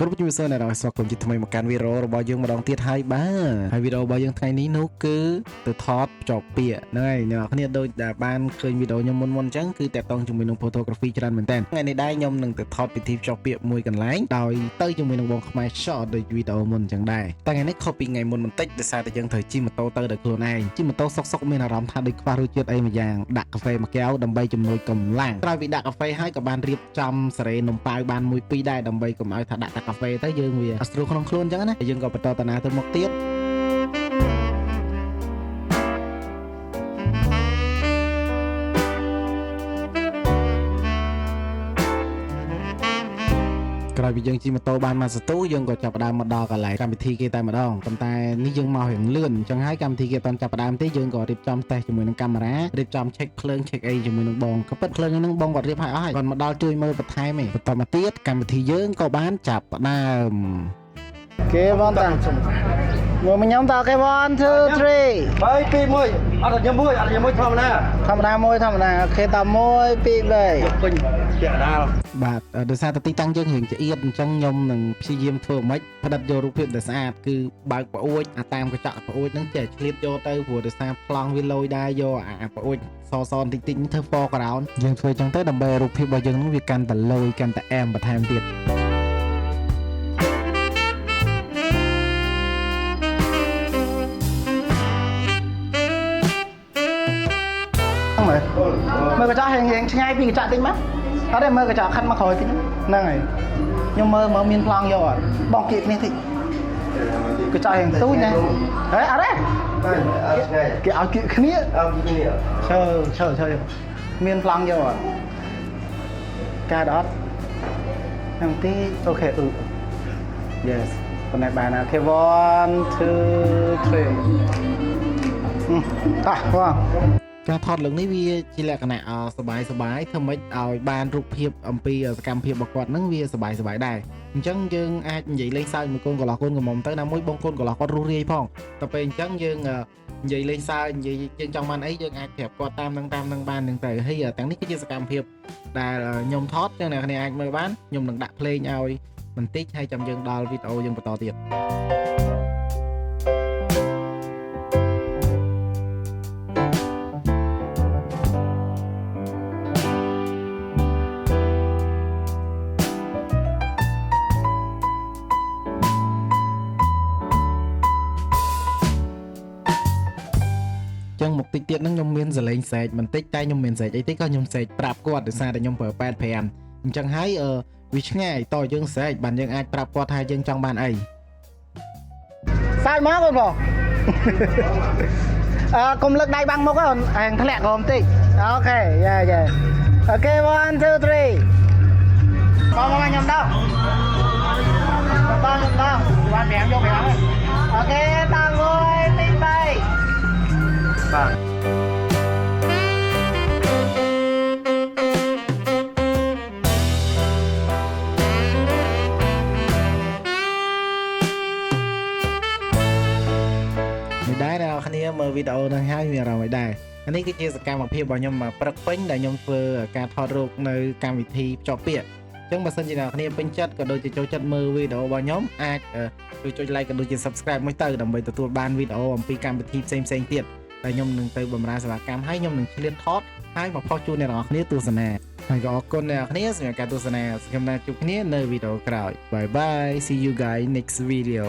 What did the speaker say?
គ្រប់ជំរាបសួរអ្នកនរស្វាគមន៍ជាថ្មីមកកាន់វីដេអូរបស់យើងម្ដងទៀតហើយបាទហើយវីដេអូរបស់យើងថ្ងៃនេះនោះគឺទៅថតភ្ជាប់ពាក្យហ្នឹងហើយអ្នកនរគ្នាដូចដែលបានឃើញវីដេអូខ្ញុំមុនអញ្ចឹងគឺតាក់ទងជាមួយនឹង photography ច្រើនមែនតើថ្ងៃនេះដែរខ្ញុំនឹងទៅថតពិធីភ្ជាប់ពាក្យមួយកន្លែងដោយទៅជាមួយនឹងបងខ្មែរ shot ដូចវីដេអូមុនអញ្ចឹងដែរតែថ្ងៃនេះខុសពីថ្ងៃមុនបន្តិចដោយសារតែយើងត្រូវជិះម៉ូតូទៅដោយខ្លួនឯងជិះម៉ូតូសុកមានអារម្មណ៍ថាដូចខ្វះរសជាតិអីមួយយ៉ាងដាក់កាហ្វេមួយកែវដើម្បីជំនួយកម្លាំងក្រោយពីដាក់កាហ្វេហើយក៏បានរៀបចំសេរីនំប៉ាវបានមួយពីរដែរដើម្បីកុំឲ្យថាដាក់តែកាហ្វេទៅយើងវាអត់ស្រួលក្នុងខ្លួនអញ្ចឹងណាយើងក៏បន្តតាណាទៅមុខទៀតក្រោយពីយើងជិះម៉ូតូបានមកសតូយើងក៏ចាប់ផ្ដើមមកដល់កន្លែងកម្មវិធីគេតែម្ដងប៉ុន្តែនេះយើងមករៀងលឿនអញ្ចឹងហើយកម្មវិធីគេអត់ចាប់ផ្ដើមទេយើងក៏រៀបចំតេស្តជាមួយនឹងកាមេរ៉ារៀបចំឆែកភ្លើងឆែកអីជាមួយនឹងបងក៏ពិតភ្លើងហ្នឹងបងគាត់រៀបឲ្យអស់ហើយគាត់មកដល់ជួយមើលបន្ថែមឯងបន្តមកទៀតកម្មវិធីយើងក៏បានចាប់ផ្ដើមគេបងតាមកខ្ញុំតើគេ1 2 3 3 2 1អត់ខ្ញុំមួយធម្មតាមួយធម្មតាអូខេត1 2 3ពេញពាក់ដាលបាទដោយសារតែទីតាំងយើងរៀងចៀតអញ្ចឹងខ្ញុំនឹងព្យាយាមធ្វើម៉េចផ្ដិតយករូបភាពដែលស្អាតគឺបើកប្អួចអាតាមកញ្ចក់ប្អួចហ្នឹងចេះឆ្លៀតយកទៅព្រោះដោយសារប្លង់វាលយដែរយកអាប្អួចសបន្តិចៗធ្វើ foreground យើងធ្វើអញ្ចឹងទៅដើម្បីរូបភាពរបស់យើងហ្នឹងវាកាន់តែលយកាន់តែអែមបន្ថែមទៀតមើលកញ្ចក់រៀងឆ្ងាយពីកញ្ចក់តិចមកអត់ទេមើលកញ្ចក់ខាត់មកក្រោយតិចហ្នឹងហើយខ្ញុំមើលមានប្លង់យកអត់បងគៀកគ្នាតិចកញ្ចក់រៀងទូចណាហេអត់ទេគេឲ្យគៀកគ្នាឈើមានប្លង់យកអត់កើតអត់ហ្នឹងទីអូខេyes ប៉ុណ្ណេះបានអូខេ1 2 3តោះបងការថតលើកនេះវាជាលក្ខណៈសบายធ្វើម៉េចឲ្យបានរូបភាពអំពីសកម្មភាពរបស់គាត់ហ្នឹងវាសบายដែរអញ្ចឹងយើងអាចនិយាយលេងសើចមួយកូនកន្លោះកូនកំមុំទៅណាមួយបងកូនកន្លោះគាត់រស់រាយផងតែពេលអញ្ចឹងយើងនិយាយលេងសើចនិយាយយើងចង់បានអីយើងអាចប្រាប់គាត់តាមនឹងបាននឹងទៅហើយទាំងនេះគឺជាសកម្មភាពដែលខ្ញុំថតទាំងអ្នកគ្នាអាចមើលបានខ្ញុំនឹងដាក់ភ្លេងឲ្យបន្តិចហើយចាំយើងដល់វីដេអូយើងបន្តទៀតចឹងមកតិចទៀតហ្នឹងខ្ញុំមានសលេងសែកបន្តិចតែខ្ញុំមានសែកអីតិចក៏ខ្ញុំសែកប្រាប់គាត់ដោយសារតែខ្ញុំប្រើ85អញ្ចឹងហើយវាឆ្ងាយតយើងសែកបានយើងអាចប្រាប់គាត់ថាយើងចង់បានអីសើចមកបងកុំលើកដៃបាំងមុខហ្នឹងឯងធ្លាក់ក៏បន្តិចអូខេយ៉ាអូខេ1 2 3បងខ្ញុំដល់បាន5យក5អូខេតាំង1 2 3បាទដែរអ្នកគ្នាមើលវីដេអូហ្នឹងហើយមានអារម្មណ៍អីដែរនេះគឺជាសកម្មភាពរបស់ខ្ញុំព្រឹកពេញដែលខ្ញុំធ្វើការថតរូបនៅកម្មវិធីភ្ជាប់ពាក្យអញ្ចឹងបើសិនជាអ្នកគ្នាពេញចិត្តក៏ដូចជាចូលចិត្តមើលវីដេអូរបស់ខ្ញុំអាចជួយចុច like ក៏ដូចជា subscribe មួយទៅដើម្បីទទួលបានវីដេអូអំពីកម្មវិធីផ្សេងទៀតដែលខ្ញុំនឹងទៅបម្រើសេវាកម្មហើយខ្ញុំនឹងឆ្លៀតថតហើយមកផុសជូនអ្នកនរគ្នាទស្សនាហើយក៏អរគុណអ្នកនរគ្នាសម្រាប់ការទស្សនាខ្ញុំណាជួបគ្នានៅវីដេអូក្រោយ Bye bye see you guys next video